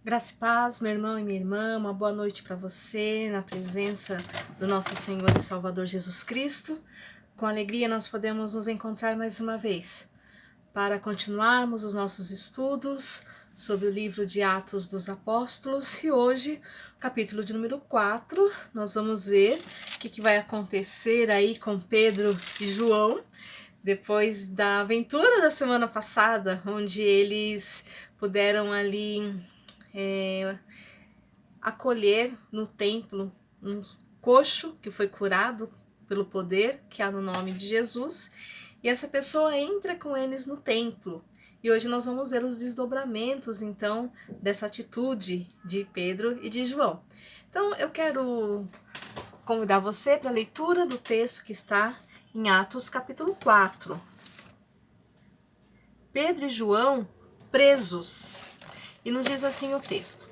Graça e paz, meu irmão e minha irmã, uma boa noite para você, na presença do nosso Senhor e Salvador Jesus Cristo. Com alegria nós podemos nos encontrar mais uma vez para continuarmos os nossos estudos sobre o livro de Atos dos Apóstolos e hoje, capítulo de número 4, nós vamos ver o que vai acontecer aí com Pedro e João, depois da aventura da semana passada, onde eles puderam ali acolher no templo um coxo que foi curado pelo poder que há no nome de Jesus, e essa pessoa entra com eles no templo. E hoje nós vamos ver os desdobramentos, então, dessa atitude de Pedro e de João. Então, eu quero convidar você para a leitura do texto que está em Atos capítulo 4. Pedro e João presos. E nos diz assim o texto: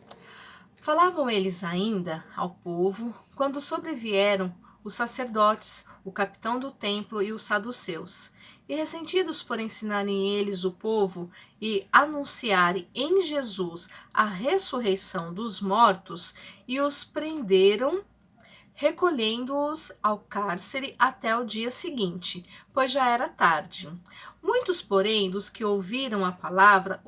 Falavam eles ainda ao povo quando sobrevieram os sacerdotes, o capitão do templo e os saduceus. E ressentidos por ensinarem eles o povo e anunciarem em Jesus a ressurreição dos mortos, e os prenderam, recolhendo-os ao cárcere até o dia seguinte, pois já era tarde. Muitos, porém, dos que ouviram a palavra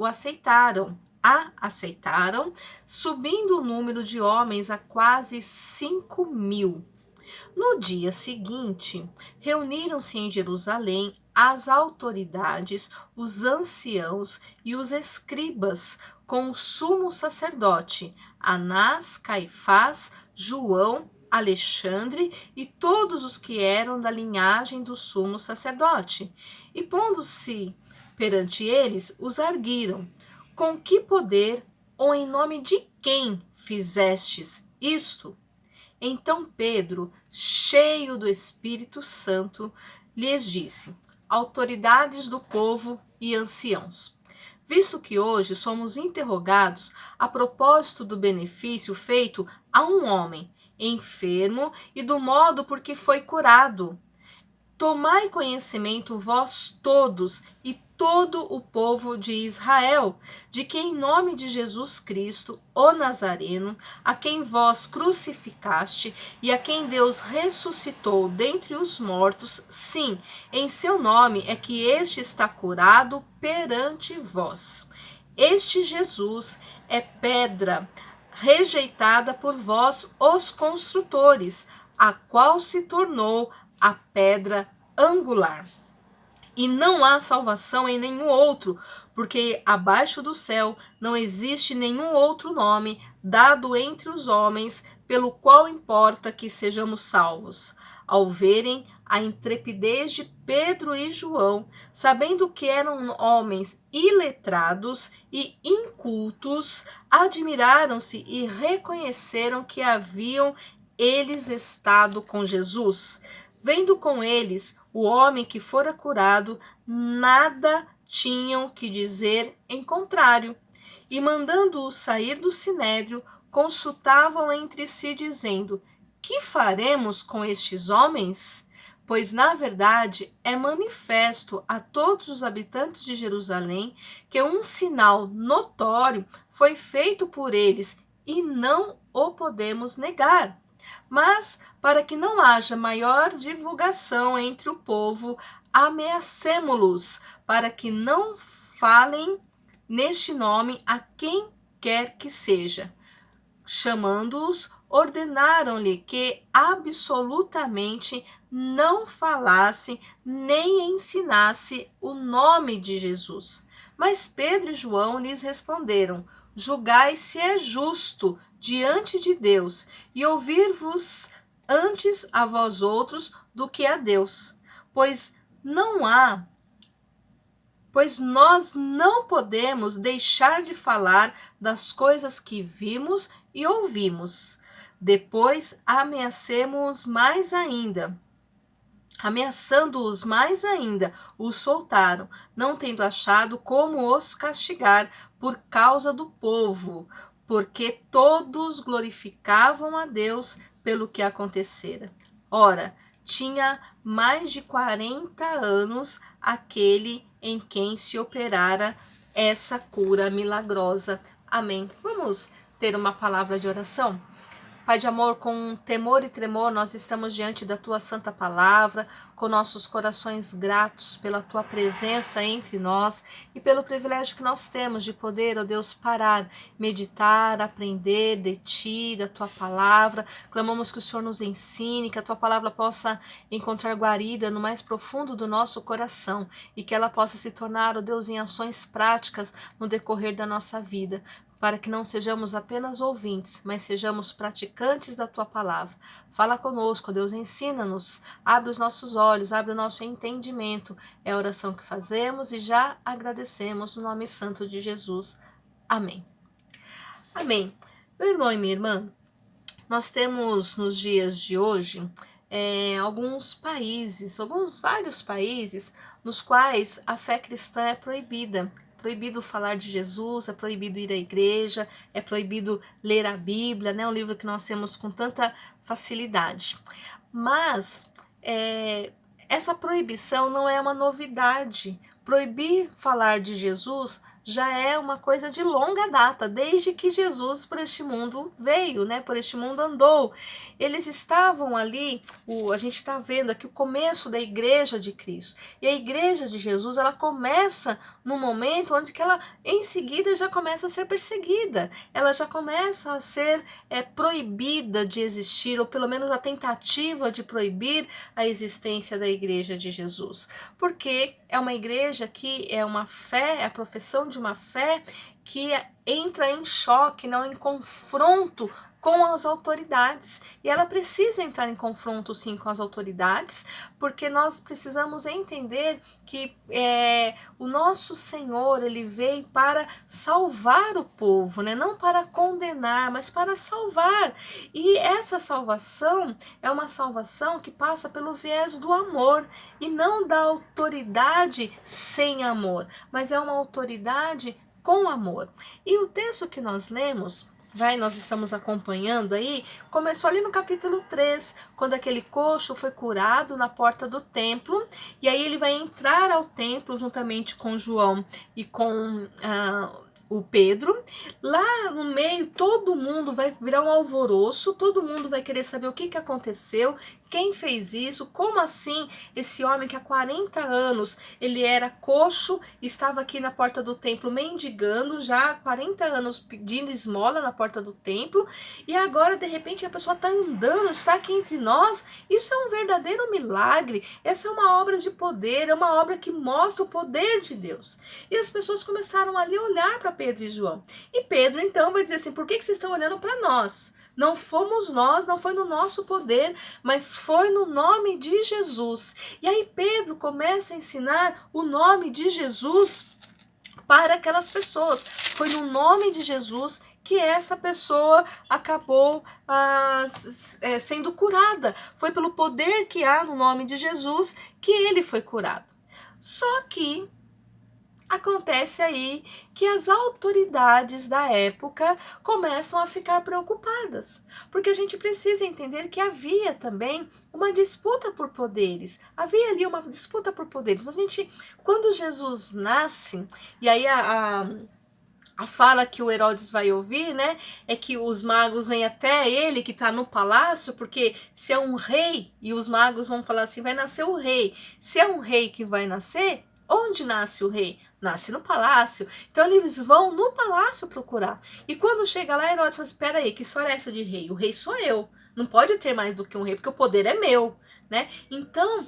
a aceitaram, subindo o número de homens a quase 5.000. No dia seguinte, reuniram-se em Jerusalém as autoridades, os anciãos e os escribas, com o sumo sacerdote, Anás, Caifás, João, Alexandre e todos os que eram da linhagem do sumo sacerdote. E pondo-se perante eles, os arguiram: Com que poder ou em nome de quem fizestes isto? Então Pedro, cheio do Espírito Santo, lhes disse: Autoridades do povo e anciãos, visto que hoje somos interrogados a propósito do benefício feito a um homem enfermo e do modo por que foi curado, tomai conhecimento vós todos e todo o povo de Israel, de que em nome de Jesus Cristo, o Nazareno, a quem vós crucificaste e a quem Deus ressuscitou dentre os mortos, sim, em seu nome é que este está curado perante vós. Este Jesus é pedra rejeitada por vós, os construtores, a qual se tornou a pedra angular. E não há salvação em nenhum outro, porque abaixo do céu não existe nenhum outro nome dado entre os homens pelo qual importa que sejamos salvos. Ao verem a intrepidez de Pedro e João, sabendo que eram homens iletrados e incultos, admiraram-se e reconheceram que haviam eles estado com Jesus. Vendo com eles o homem que fora curado, nada tinham que dizer em contrário. E mandando-o sair do sinédrio, consultavam entre si, dizendo: Que faremos com estes homens? Pois, na verdade, é manifesto a todos os habitantes de Jerusalém que um sinal notório foi feito por eles e não o podemos negar. Mas, para que não haja maior divulgação entre o povo, ameacemo-los, para que não falem neste nome a quem quer que seja. Chamando-os, ordenaram-lhe que absolutamente não falasse nem ensinasse o nome de Jesus. Mas Pedro e João lhes responderam: Julgai se é justo diante de Deus e ouvir-vos antes a vós outros do que a Deus, pois nós não podemos deixar de falar das coisas que vimos e ouvimos. Depois ameaçamos mais ainda. Ameaçando-os mais ainda, os soltaram, não tendo achado como os castigar por causa do povo, porque todos glorificavam a Deus pelo que acontecera. Ora, tinha mais de 40 anos aquele em quem se operara essa cura milagrosa Amém. Vamos ter uma palavra de oração? Pai de amor, com temor e tremor, nós estamos diante da Tua santa palavra, com nossos corações gratos pela Tua presença entre nós e pelo privilégio que nós temos de poder, ó Deus, parar, meditar, aprender de Ti, da Tua palavra. Clamamos que o Senhor nos ensine, que a Tua palavra possa encontrar guarida no mais profundo do nosso coração e que ela possa se tornar, ó Deus, em ações práticas no decorrer da nossa vida, para que não sejamos apenas ouvintes, mas sejamos praticantes da Tua palavra. Fala conosco, Deus, ensina-nos, abre os nossos olhos, abre o nosso entendimento. É a oração que fazemos e já agradecemos no nome santo de Jesus. Amém. Amém. Meu irmão e minha irmã, nós temos nos dias de hoje vários países nos quais a fé cristã é proibida. Proibido falar de Jesus, é proibido ir à igreja, é proibido ler a Bíblia, né? Um livro que nós temos com tanta facilidade. Mas essa proibição não é uma novidade. Proibir falar de Jesus já é uma coisa de longa data, desde que Jesus por este mundo veio, né? Por este mundo andou. Eles estavam ali, a gente está vendo aqui o começo da igreja de Cristo. E a igreja de Jesus, ela começa no momento onde que ela, em seguida, já começa a ser perseguida. Ela já começa a ser proibida de existir, ou pelo menos a tentativa de proibir a existência da igreja de Jesus. Porque é uma igreja que é uma fé, é a profissão de uma fé que entra em choque, não em confronto com as autoridades. E ela precisa entrar em confronto, sim, com as autoridades, porque nós precisamos entender que o nosso Senhor, ele veio para salvar o povo, né? Não para condenar, mas para salvar. E essa salvação é uma salvação que passa pelo viés do amor, e não da autoridade sem amor, mas é uma autoridade com amor. E o texto que nós lemos, nós estamos acompanhando aí, começou ali no capítulo 3, quando aquele coxo foi curado na porta do templo, e aí ele vai entrar ao templo juntamente com João e com o Pedro. Lá no meio, todo mundo vai virar um alvoroço, todo mundo vai querer saber o que aconteceu, quem fez isso, como assim esse homem que há 40 anos ele era coxo, estava aqui na porta do templo mendigando, já há 40 anos pedindo esmola na porta do templo, e agora de repente a pessoa está andando, está aqui entre nós. Isso é um verdadeiro milagre, essa é uma obra de poder, é uma obra que mostra o poder de Deus. E as pessoas começaram ali a olhar para Pedro e João, e Pedro então vai dizer assim: por que vocês estão olhando para nós? Não fomos nós, não foi no nosso poder, mas foi no nome de Jesus. E aí Pedro começa a ensinar o nome de Jesus para aquelas pessoas. Foi no nome de Jesus que essa pessoa acabou sendo curada. Foi pelo poder que há no nome de Jesus que ele foi curado. Só que acontece aí que as autoridades da época começam a ficar preocupadas, porque a gente precisa entender que havia também uma disputa por poderes, havia ali uma disputa por poderes. Quando Jesus nasce, e aí a fala que o Herodes vai ouvir, né, é que os magos vêm até ele, que está no palácio, porque se é um rei, e os magos vão falar assim, vai nascer o rei. Se é um rei que vai nascer, onde nasce o rei? Nasce no palácio. Então eles vão no palácio procurar. E quando chega lá, Herodes fala: espera aí, que história é essa de rei? O rei sou eu. Não pode ter mais do que um rei, porque o poder é meu, né? Então,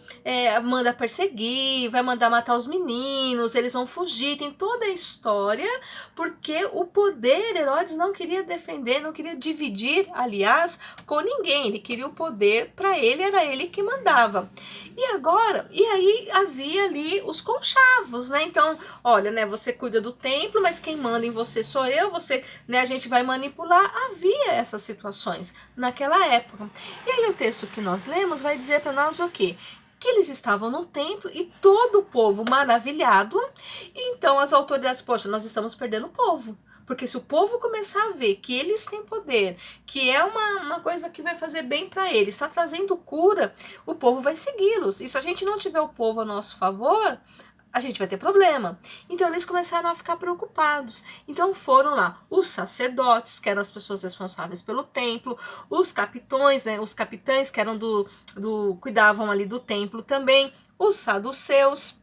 manda perseguir, vai mandar matar os meninos, eles vão fugir, tem toda a história, porque o poder, Herodes não queria defender, não queria dividir, aliás, com ninguém. Ele queria o poder para ele, era ele que mandava. E aí havia ali os conchavos, né? Então, olha, né, você cuida do templo, mas quem manda em você sou eu, você, né, a gente vai manipular. Havia essas situações naquela época. E aí o texto que nós lemos vai dizer para nós o quê? Que eles estavam no templo e todo o povo maravilhado. E então as autoridades, poxa, nós estamos perdendo o povo. Porque se o povo começar a ver que eles têm poder, que é uma coisa que vai fazer bem para eles, está trazendo cura, o povo vai segui-los. E se a gente não tiver o povo a nosso favor, a gente vai ter problema. Então eles começaram a ficar preocupados. Então foram lá os sacerdotes, que eram as pessoas responsáveis pelo templo, os capitões, né, os capitães que eram cuidavam ali do templo também, os saduceus,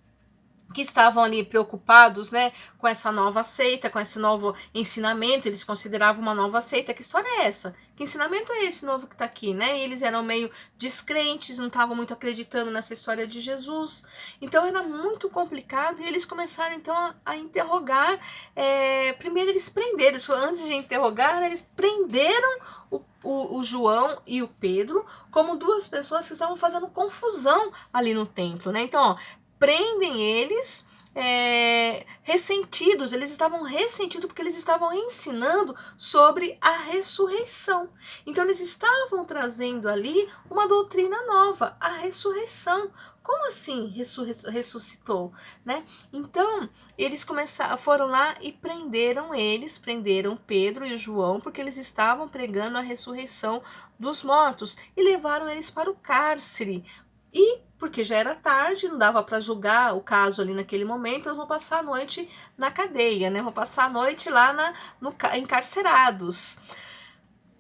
que estavam ali preocupados, né, com essa nova seita, com esse novo ensinamento. Eles consideravam uma nova seita. Que história é essa? Que ensinamento é esse novo que está aqui, né? E eles eram meio descrentes, não estavam muito acreditando nessa história de Jesus. Então era muito complicado e eles começaram então a interrogar. Primeiro eles prenderam, antes de interrogar, eles prenderam o João e o Pedro como duas pessoas que estavam fazendo confusão ali no templo, né? Então, ó, prendem eles ressentidos, eles estavam ressentidos porque eles estavam ensinando sobre a ressurreição. Então eles estavam trazendo ali uma doutrina nova, a ressurreição. Como assim ressuscitou, né? Então eles foram lá e prenderam Pedro e João, porque eles estavam pregando a ressurreição dos mortos, e levaram eles para o cárcere. E porque já era tarde, não dava para julgar o caso ali naquele momento, eles vão passar a noite na cadeia, né? Vão passar a noite lá encarcerados.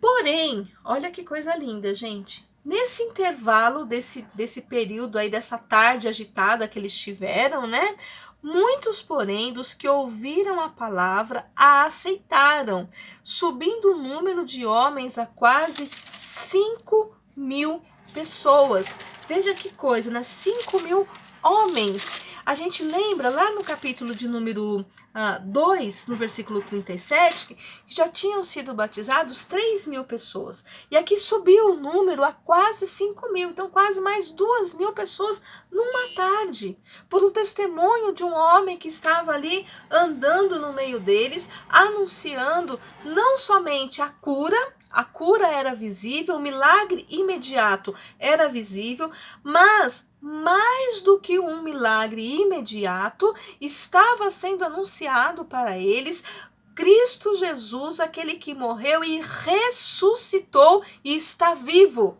Porém, olha que coisa linda, gente. Nesse intervalo desse período aí, dessa tarde agitada que eles tiveram, né? Muitos, porém, dos que ouviram a palavra a aceitaram, subindo o número de homens a quase 5.000 pessoas. Veja que coisa, né? 5.000 homens. A gente lembra lá no capítulo de número 2, no versículo 37, que já tinham sido batizados 3.000 pessoas. E aqui subiu o número a quase 5.000, então quase mais 2.000 pessoas numa tarde, por um testemunho de um homem que estava ali andando no meio deles, anunciando não somente a cura era visível, o milagre imediato era visível, mas mais do que um milagre imediato, estava sendo anunciado para eles Cristo Jesus, aquele que morreu e ressuscitou e está vivo.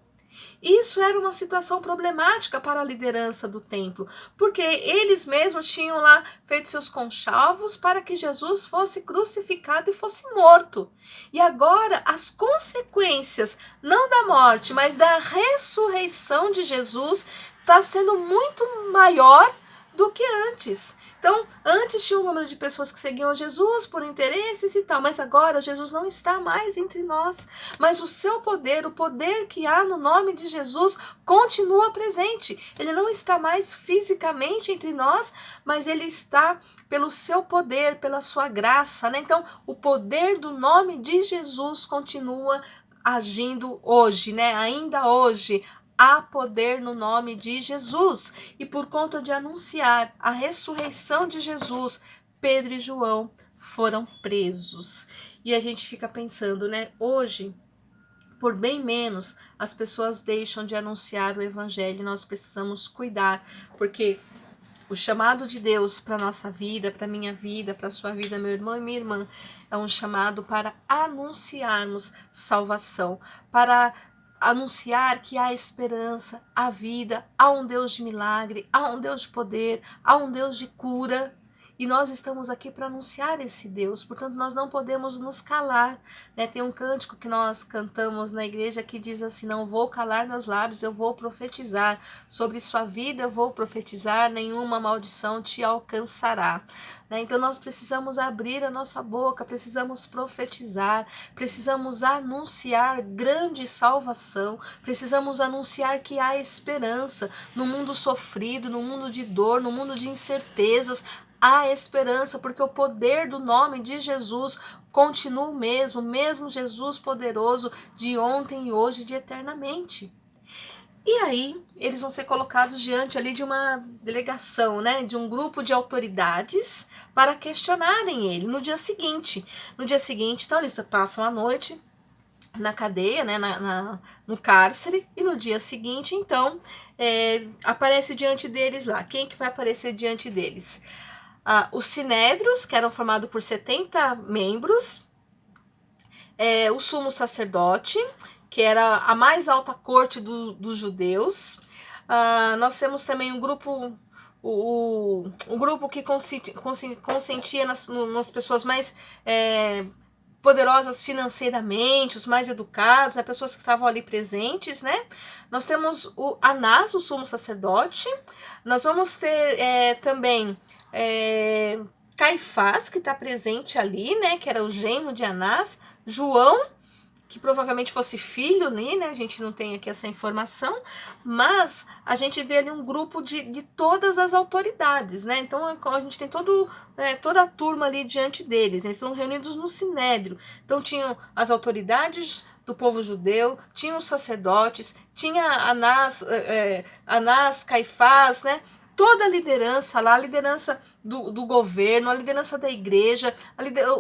Isso era uma situação problemática para a liderança do templo, porque eles mesmos tinham lá feito seus conchavos para que Jesus fosse crucificado e fosse morto. E agora as consequências, não da morte, mas da ressurreição de Jesus, está sendo muito maior do que antes. Então, antes tinha um número de pessoas que seguiam Jesus por interesses e tal, mas agora Jesus não está mais entre nós. Mas o seu poder, o poder que há no nome de Jesus, continua presente. Ele não está mais fisicamente entre nós, mas ele está pelo seu poder, pela sua graça, né? Então, o poder do nome de Jesus continua agindo hoje, né? Ainda hoje. Há poder no nome de Jesus. E por conta de anunciar a ressurreição de Jesus, Pedro e João foram presos. E a gente fica pensando, né? Hoje, por bem menos, as pessoas deixam de anunciar o evangelho. Nós precisamos cuidar, porque o chamado de Deus para a nossa vida, para a minha vida, para a sua vida, meu irmão e minha irmã, é um chamado para anunciarmos salvação, para anunciar que há esperança, há vida, há um Deus de milagre, há um Deus de poder, há um Deus de cura. E nós estamos aqui para anunciar esse Deus, portanto nós não podemos nos calar, né? Tem um cântico que nós cantamos na igreja que diz assim: não vou calar meus lábios, eu vou profetizar, sobre sua vida eu vou profetizar, nenhuma maldição te alcançará. Né? Então nós precisamos abrir a nossa boca, precisamos profetizar, precisamos anunciar grande salvação, precisamos anunciar que há esperança no mundo sofrido, no mundo de dor, no mundo de incertezas. Há esperança, porque o poder do nome de Jesus continua o mesmo Jesus poderoso de ontem e hoje e de eternamente. E aí, eles vão ser colocados diante ali de uma delegação, né, de um grupo de autoridades para questionarem ele no dia seguinte. No dia seguinte, então, eles passam a noite na cadeia, né, no cárcere, e no dia seguinte, então, aparece diante deles lá. Quem que vai aparecer diante deles? Os sinédrios, que eram formados por 70 membros, o sumo sacerdote, que era a mais alta corte dos judeus. Nós temos também um grupo o grupo que consentia nas pessoas mais poderosas financeiramente, os mais educados, né, pessoas que estavam ali presentes, né? Nós temos o Anás, o sumo sacerdote. Nós vamos ter também Caifás, que está presente ali, né? Que era o genro de Anás. João, que provavelmente fosse filho ali, né? A gente não tem aqui essa informação, mas a gente vê ali um grupo de todas as autoridades, né? Então a gente tem toda a turma ali diante deles, eles são reunidos no Sinédrio. Então tinham as autoridades do povo judeu, tinham os sacerdotes, tinha Anás, Caifás, né? Toda a liderança lá, a liderança do governo, a liderança da igreja,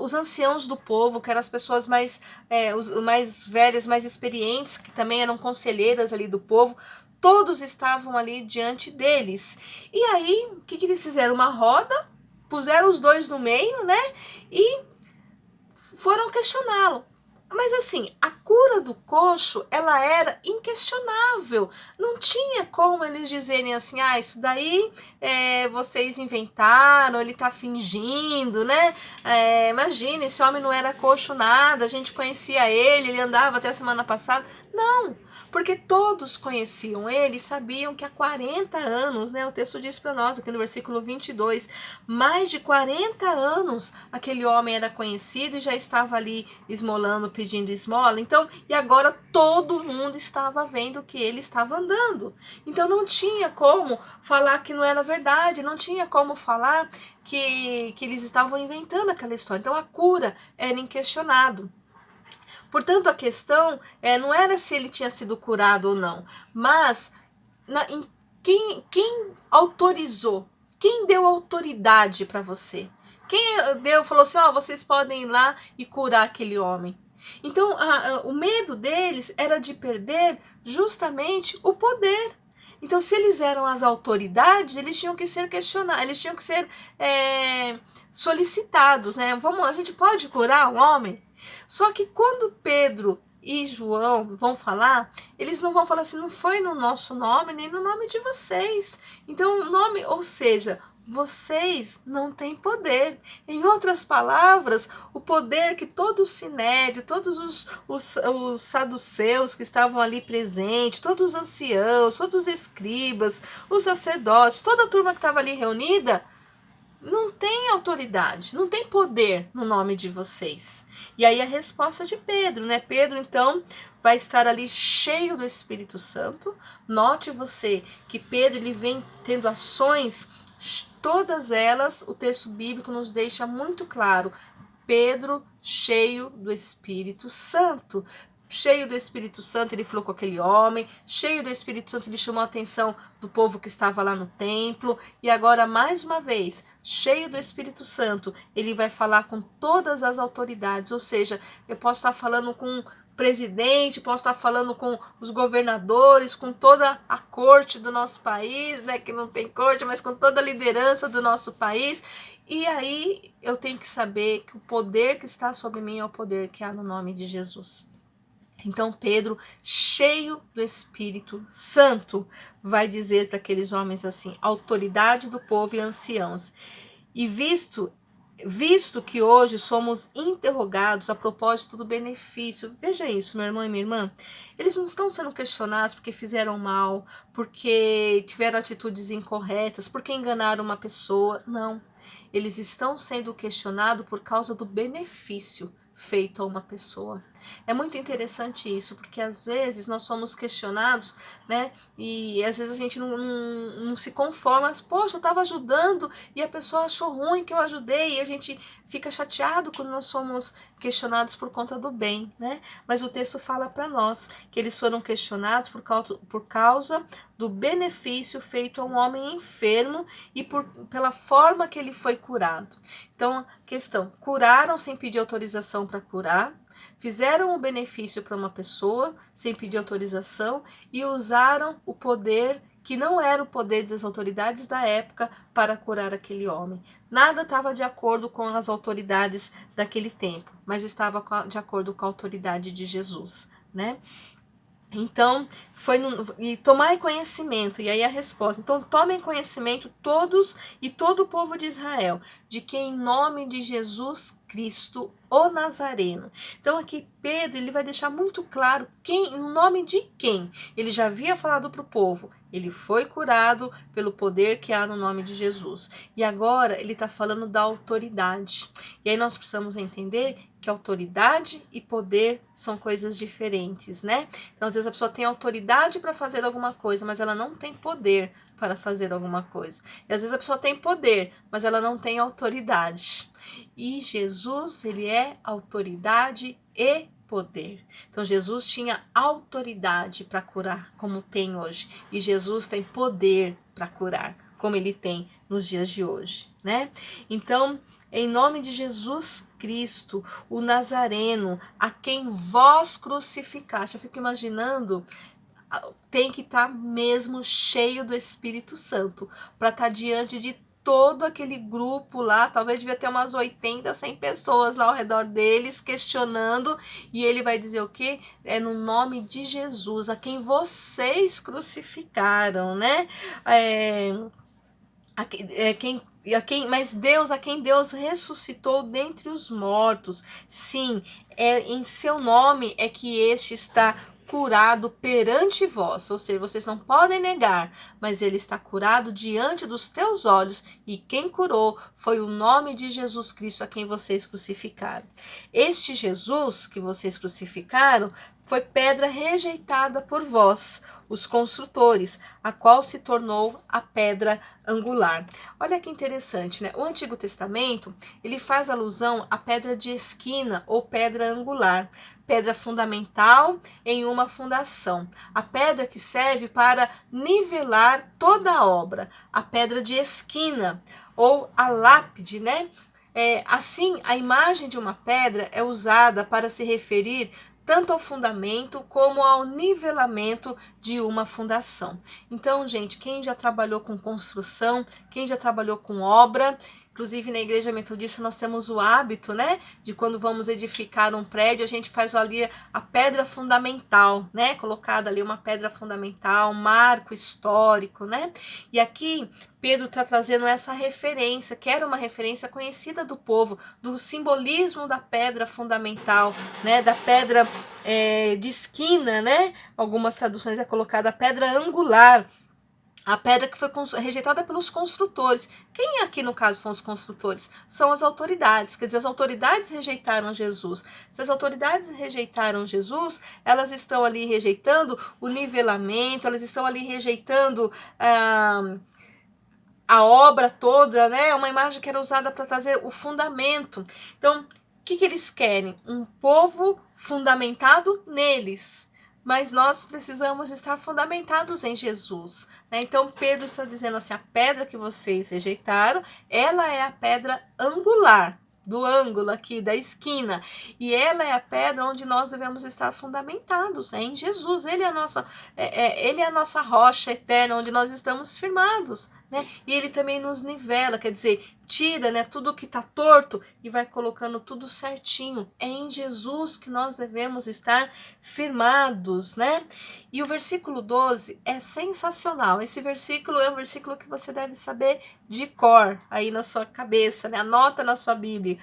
os anciãos do povo, que eram as pessoas os mais velhas, mais experientes, que também eram conselheiras ali do povo, todos estavam ali diante deles. E aí, o que eles fizeram? Uma roda, puseram os dois no meio, né? E foram questioná-lo. Mas assim, a cura do coxo, ela era inquestionável. Não tinha como eles dizerem assim, isso daí vocês inventaram, ele tá fingindo, né? Imagina, esse homem não era coxo nada, a gente conhecia ele andava até a semana passada. Não, porque todos conheciam ele e sabiam que há 40 anos, né? O texto diz para nós aqui no versículo 22, mais de 40 anos aquele homem era conhecido e já estava ali esmolando, pedindo esmola. Então, e agora todo mundo estava vendo que ele estava andando. Então não tinha como falar que não era verdade, não tinha como falar que eles estavam inventando aquela história. Então a cura era inquestionável. Portanto, a questão não era se ele tinha sido curado ou não, mas quem autorizou, quem deu autoridade para você? Quem falou assim, vocês podem ir lá e curar aquele homem? Então, o medo deles era de perder justamente o poder. Então, se eles eram as autoridades, eles tinham que ser questionados, eles tinham que ser solicitados, né? A gente pode curar um homem? Só que quando Pedro e João vão falar, eles não vão falar assim, não foi no nosso nome, nem no nome de vocês. Então, o nome, ou seja, vocês não têm poder. Em outras palavras, o poder que todo o sinédrio, todos os saduceus que estavam ali presentes, todos os anciãos, todos os escribas, os sacerdotes, toda a turma que estava ali reunida, não tem autoridade, não tem poder no nome de vocês. E aí a resposta de Pedro, né? Pedro, então, vai estar ali cheio do Espírito Santo. Note você que Pedro ele vem tendo ações, todas elas, o texto bíblico nos deixa muito claro. Pedro cheio do Espírito Santo. Cheio do Espírito Santo, ele falou com aquele homem. Cheio do Espírito Santo, ele chamou a atenção do povo que estava lá no templo. E agora, mais uma vez, cheio do Espírito Santo, ele vai falar com todas as autoridades. Ou seja, eu posso estar falando com o presidente, posso estar falando com os governadores, com toda a corte do nosso país, né? Que não tem corte, mas com toda a liderança do nosso país. E aí eu tenho que saber que o poder que está sobre mim é o poder que há no nome de Jesus. Então Pedro, cheio do Espírito Santo, vai dizer para aqueles homens assim, autoridade do povo e anciãos, e visto que hoje somos interrogados a propósito do benefício, veja isso, meu irmão e minha irmã, eles não estão sendo questionados porque fizeram mal, porque tiveram atitudes incorretas, porque enganaram uma pessoa, não. Eles estão sendo questionados por causa do benefício feito a uma pessoa. É muito interessante isso, porque às vezes nós somos questionados, né? E às vezes a gente não se conforma, mas, poxa, eu estava ajudando e a pessoa achou ruim que eu ajudei, e a gente fica chateado quando nós somos questionados por conta do bem, né? Mas o texto fala para nós que eles foram questionados por causa do benefício feito a um homem enfermo e pela forma que ele foi curado. Então, questão, curaram sem pedir autorização para curar, fizeram o benefício para uma pessoa sem pedir autorização e usaram o poder que não era o poder das autoridades da época para curar aquele homem. Nada estava de acordo com as autoridades daquele tempo, mas estava de acordo com a autoridade de Jesus, né? Então, e tomai conhecimento, e aí a resposta. Então, tomem conhecimento todos e todo o povo de Israel, de que em nome de Jesus Cristo, o Nazareno. Então, aqui Pedro, ele vai deixar muito claro em nome de quem. Ele já havia falado para o povo, ele foi curado pelo poder que há no nome de Jesus. E agora ele está falando da autoridade. E aí nós precisamos entender que autoridade e poder são coisas diferentes, né? Então, às vezes a pessoa tem autoridade para fazer alguma coisa, mas ela não tem poder para fazer alguma coisa. E às vezes a pessoa tem poder, mas ela não tem autoridade. E Jesus, ele é autoridade e poder. Então, Jesus tinha autoridade para curar, como tem hoje. E Jesus tem poder para curar, como ele tem nos dias de hoje, né? Então, em nome de Jesus Cristo, o Nazareno, a quem vós crucificaste. Eu fico imaginando, tem que estar mesmo cheio do Espírito Santo para estar diante de todo aquele grupo lá, talvez devia ter umas 80, 100 pessoas lá ao redor deles questionando, e ele vai dizer o quê? É no nome de Jesus, a quem vocês crucificaram, né? Mas Deus, a quem Deus ressuscitou dentre os mortos, sim, em seu nome é que este está curado perante vós, ou seja, vocês não podem negar, mas ele está curado diante dos teus olhos, e quem curou foi o nome de Jesus Cristo a quem vocês crucificaram. Este Jesus que vocês crucificaram foi pedra rejeitada por vós, os construtores, a qual se tornou a pedra angular. Olha que interessante, né? O Antigo Testamento, ele faz alusão à pedra de esquina ou pedra angular, pedra fundamental em uma fundação. A pedra que serve para nivelar toda a obra, a pedra de esquina ou a lápide, né? Assim, a imagem de uma pedra é usada para se referir tanto ao fundamento como ao nivelamento de uma fundação. Então, gente, quem já trabalhou com construção, quem já trabalhou com obra, inclusive na Igreja Metodista nós temos o hábito, né, de quando vamos edificar um prédio, a gente faz ali a pedra fundamental, né, colocada ali uma pedra fundamental, um marco histórico, né, e aqui Pedro está trazendo essa referência, que era uma referência conhecida do povo, do simbolismo da pedra fundamental, né, da pedra de esquina, né? Algumas traduções é colocada a pedra angular, a pedra que foi rejeitada pelos construtores. Quem aqui no caso são os construtores? São as autoridades, quer dizer, as autoridades rejeitaram Jesus. Se as autoridades rejeitaram Jesus, elas estão ali rejeitando o nivelamento, elas estão ali rejeitando a obra toda, né? Uma imagem que era usada para trazer o fundamento. Então, o que eles querem? Um povo fundamentado neles. Mas nós precisamos estar fundamentados em Jesus, né? Então Pedro está dizendo assim, a pedra que vocês rejeitaram, ela é a pedra angular, do ângulo aqui, da esquina, e ela é a pedra onde nós devemos estar fundamentados, em Jesus. Ele é a nossa rocha eterna, onde nós estamos firmados, né? E ele também nos nivela, quer dizer, tira, né, tudo que está torto e vai colocando tudo certinho. É em Jesus que nós devemos estar firmados, né? E o versículo 12 é sensacional. Esse versículo é um versículo que você deve saber de cor aí na sua cabeça, né? Anota na sua Bíblia.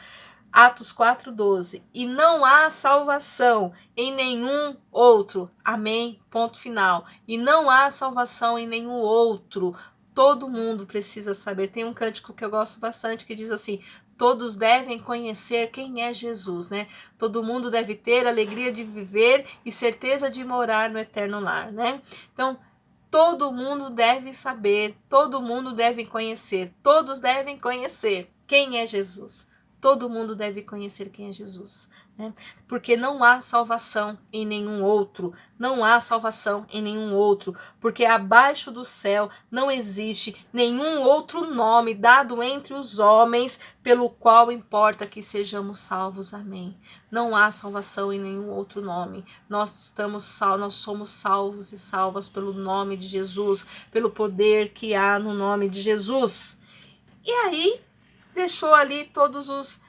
Atos 4:12. E não há salvação em nenhum outro. Amém. Ponto final. E não há salvação em nenhum outro. Todo mundo precisa saber. Tem um cântico que eu gosto bastante que diz assim: todos devem conhecer quem é Jesus, né? Todo mundo deve ter alegria de viver e certeza de morar no eterno lar, né? Então, todo mundo deve saber, todo mundo deve conhecer, todos devem conhecer quem é Jesus. Todo mundo deve conhecer quem é Jesus, né? Porque não há salvação em nenhum outro, não há salvação em nenhum outro, porque abaixo do céu não existe nenhum outro nome dado entre os homens pelo qual importa que sejamos salvos. Amém. Não há salvação em nenhum outro nome. Nós somos salvos e salvas pelo nome de Jesus, pelo poder que há no nome de Jesus. E aí deixou ali todos os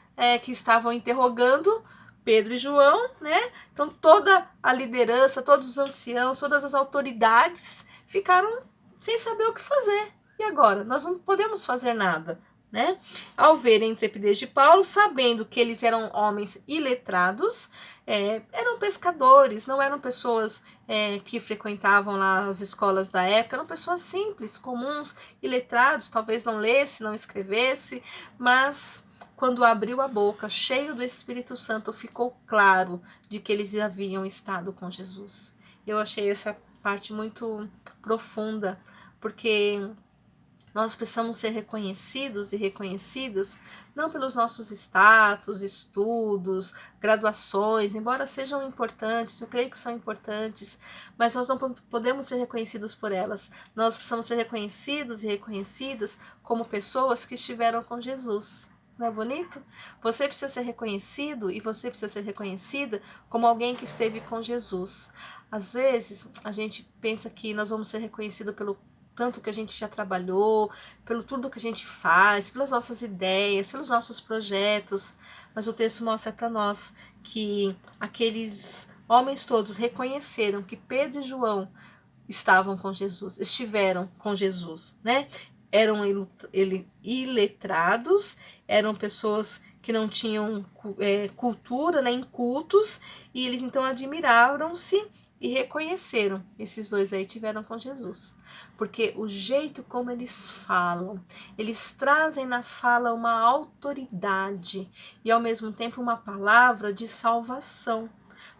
que estavam interrogando Pedro e João, né? Então toda a liderança, todos os anciãos, todas as autoridades ficaram sem saber o que fazer. E agora? Nós não podemos fazer nada, né? Ao ver a intrepidez de Paulo, sabendo que eles eram homens iletrados, eram pescadores, não eram pessoas que frequentavam lá as escolas da época, eram pessoas simples, comuns, iletrados, talvez não lesse, não escrevesse, mas quando abriu a boca, cheio do Espírito Santo, ficou claro de que eles haviam estado com Jesus. Eu achei essa parte muito profunda, porque nós precisamos ser reconhecidos e reconhecidas não pelos nossos status, estudos, graduações, embora sejam importantes, eu creio que são importantes, mas nós não podemos ser reconhecidos por elas. Nós precisamos ser reconhecidos e reconhecidas como pessoas que estiveram com Jesus. Não é bonito? Você precisa ser reconhecido e você precisa ser reconhecida como alguém que esteve com Jesus. Às vezes, a gente pensa que nós vamos ser reconhecidos pelo tanto que a gente já trabalhou, pelo tudo que a gente faz, pelas nossas ideias, pelos nossos projetos, mas o texto mostra para nós que aqueles homens todos reconheceram que Pedro e João estiveram com Jesus, né? Eram iletrados, eram pessoas que não tinham cultura, nem cultos, e eles então admiraram-se e reconheceram. Esses dois aí tiveram com Jesus, porque o jeito como eles falam, eles trazem na fala uma autoridade e ao mesmo tempo uma palavra de salvação,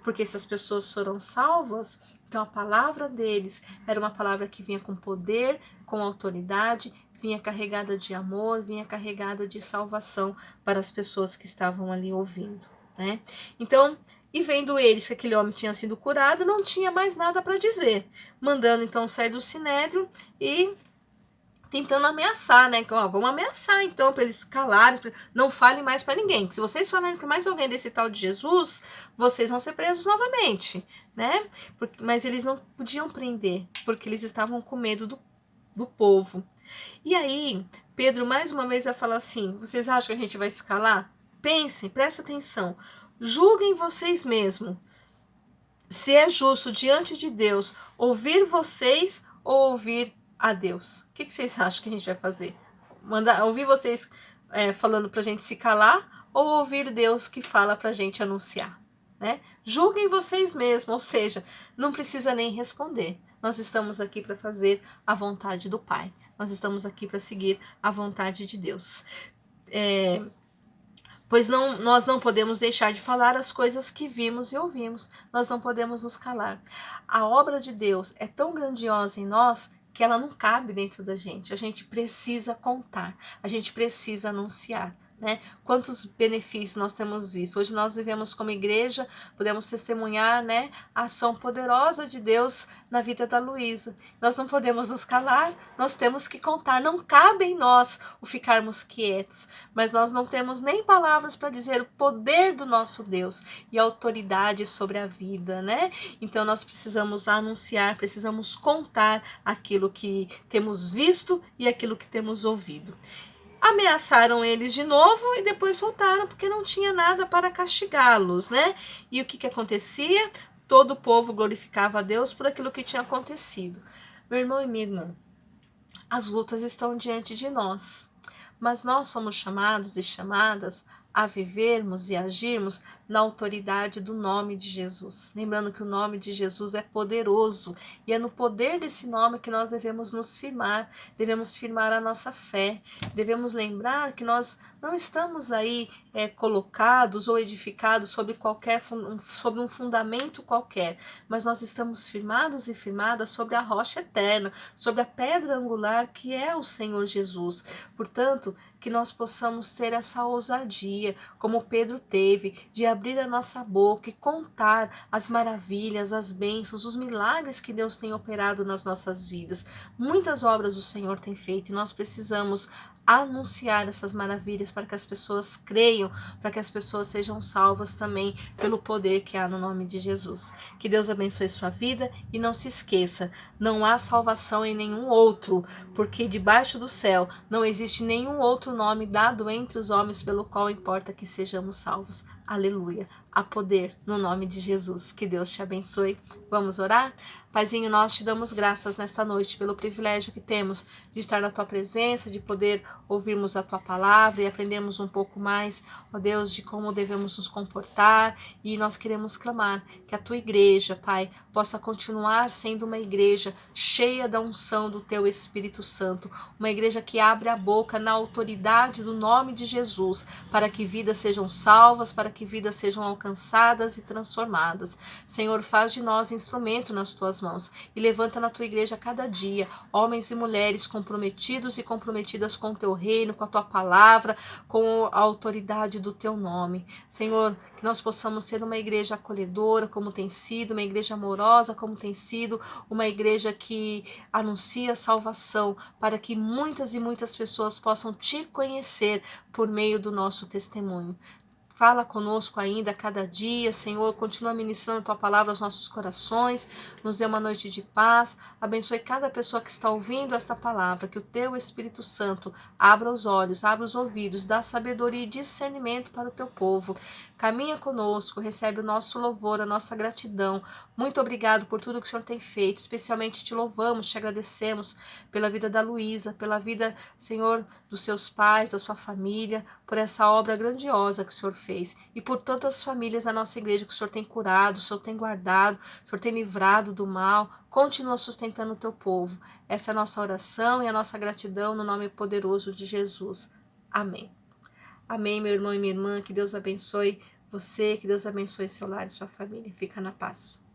porque se as pessoas foram salvas, então a palavra deles era uma palavra que vinha com poder, com autoridade, vinha carregada de amor, vinha carregada de salvação para as pessoas que estavam ali ouvindo, né? Então, e vendo eles que aquele homem tinha sido curado, não tinha mais nada para dizer, mandando então sair do sinédrio e tentando ameaçar, né? Vamos ameaçar então para eles calarem, não falem mais para ninguém. Se vocês falarem para mais alguém desse tal de Jesus, vocês vão ser presos novamente, né? Mas eles não podiam prender, porque eles estavam com medo do povo. E aí, Pedro mais uma vez vai falar assim: vocês acham que a gente vai se calar? Pensem, prestem atenção, julguem vocês mesmos se é justo diante de Deus ouvir vocês ou ouvir a Deus. O que vocês acham que a gente vai fazer? Ouvir vocês falando pra gente se calar ou ouvir Deus que fala pra gente anunciar, né? Julguem vocês mesmos, ou seja, não precisa nem responder. Nós estamos aqui para fazer a vontade do Pai. Nós estamos aqui para seguir a vontade de Deus. Pois nós não podemos deixar de falar as coisas que vimos e ouvimos. Nós não podemos nos calar. A obra de Deus é tão grandiosa em nós que ela não cabe dentro da gente. A gente precisa contar, a gente precisa anunciar, né? Quantos benefícios nós temos visto. Hoje nós vivemos como igreja, podemos testemunhar, né, a ação poderosa de Deus na vida da Luísa. Nós não podemos nos calar, nós temos que contar. Não cabe em nós o ficarmos quietos, mas nós não temos nem palavras para dizer o poder do nosso Deus e a autoridade sobre a vida, né? Então nós precisamos anunciar, precisamos contar aquilo que temos visto e aquilo que temos ouvido. Ameaçaram eles de novo e depois soltaram, porque não tinha nada para castigá-los, né? E o que acontecia? Todo o povo glorificava a Deus por aquilo que tinha acontecido. Meu irmão e minha irmã, as lutas estão diante de nós, mas nós somos chamados e chamadas a vivermos e agirmos na autoridade do nome de Jesus. Lembrando que o nome de Jesus é poderoso e é no poder desse nome que nós devemos nos firmar, devemos firmar a nossa fé, devemos lembrar que nós não estamos aí colocados ou edificados sobre um fundamento qualquer, mas nós estamos firmados e firmadas sobre a rocha eterna, sobre a pedra angular que é o Senhor Jesus. Portanto, que nós possamos ter essa ousadia, como Pedro teve, de abrir a nossa boca e contar as maravilhas, as bênçãos, os milagres que Deus tem operado nas nossas vidas. Muitas obras o Senhor tem feito e nós precisamos anunciar essas maravilhas para que as pessoas creiam, para que as pessoas sejam salvas também pelo poder que há no nome de Jesus. Que Deus abençoe sua vida e não se esqueça, não há salvação em nenhum outro, porque debaixo do céu não existe nenhum outro nome dado entre os homens pelo qual importa que sejamos salvos. Aleluia. há poder no nome de Jesus. Que Deus te abençoe. Vamos orar? Paizinho, nós te damos graças nesta noite pelo privilégio que temos de estar na tua presença, de poder ouvirmos a tua palavra e aprendermos um pouco mais, ó Deus, de como devemos nos comportar. E nós queremos clamar que a tua igreja, Pai, possa continuar sendo uma igreja cheia da unção do teu Espírito Santo, uma igreja que abre a boca na autoridade do nome de Jesus, para que vidas sejam salvas, para que vidas sejam alcançadas e transformadas. Senhor, faz de nós instrumento nas tuas mãos e levanta na tua igreja a cada dia homens e mulheres comprometidos e comprometidas com o teu reino, com a tua palavra, com a autoridade do teu nome. Senhor, que nós possamos ser uma igreja acolhedora, como tem sido, uma igreja amorosa, como tem sido, uma igreja que anuncia salvação, para que muitas e muitas pessoas possam te conhecer por meio do nosso testemunho. Fala conosco ainda a cada dia, Senhor, continua ministrando a tua palavra aos nossos corações, nos dê uma noite de paz, abençoe cada pessoa que está ouvindo esta palavra, que o teu Espírito Santo abra os olhos, abra os ouvidos, dá sabedoria e discernimento para o teu povo. Caminha conosco, recebe o nosso louvor, a nossa gratidão. Muito obrigado por tudo que o Senhor tem feito, especialmente te louvamos, te agradecemos pela vida da Luísa, pela vida, Senhor, dos seus pais, da sua família, por essa obra grandiosa que o Senhor fez e por tantas famílias da nossa igreja que o Senhor tem curado, o Senhor tem guardado, o Senhor tem livrado do mal. Continua sustentando o teu povo. Essa é a nossa oração e a nossa gratidão no nome poderoso de Jesus. Amém. Amém, meu irmão e minha irmã. Que Deus abençoe você, que Deus abençoe seu lar e sua família. Fica na paz.